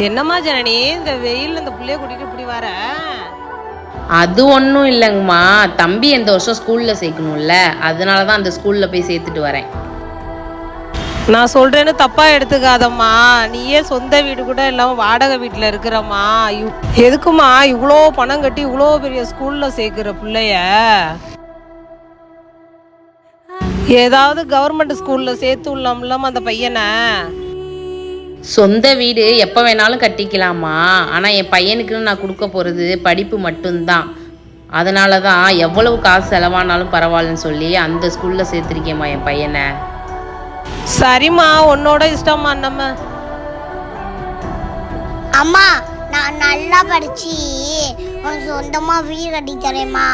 என்னம்மா ஜனனி, இந்த வெயில் இந்த புள்ளைய கூட்டிட்டு இப்படி வர? அது ஒன்றும் இல்லைங்கம்மா, தம்பி இந்த வருஷம் ஸ்கூலில் சேர்க்கணும்ல, அதனால தான் அந்த ஸ்கூலில் போய் சேர்த்துட்டு வரேன். நான் சொல்றேன்னு தப்பா எடுத்துக்காதம்மா. நீயே சொந்த வீடு கூட இல்லாம வாடகை வீட்டில் இருக்கிறம்மா. எதுக்குமா இவ்வளோ பணம் கட்டி இவ்வளோ பெரிய ஸ்கூல்ல சேர்க்கிற பிள்ளைய? ஏதாவது கவர்மெண்ட் ஸ்கூல்ல சேர்த்து விடலாம்லம்மா அந்த பையனை. சொந்த வீடு எப்போ வேணாலும் கட்டிக்கலாமா, ஆனால் என் பையனுக்குன்னு நான் கொடுக்க போகிறது படிப்பு மட்டும்தான். அதனால தான் எவ்வளவு காசு செலவானாலும் பரவாயில்லன்னு சொல்லி அந்த ஸ்கூலில் சேர்த்துருக்கேம்மா என் பையனை. சரிம்மா, உன்னோட இஷ்டம்மா. நம்ம அம்மா, நான் நல்லா படிச்சு உனக்கு சொந்தமா வீடு கட்டி தரேம்மா.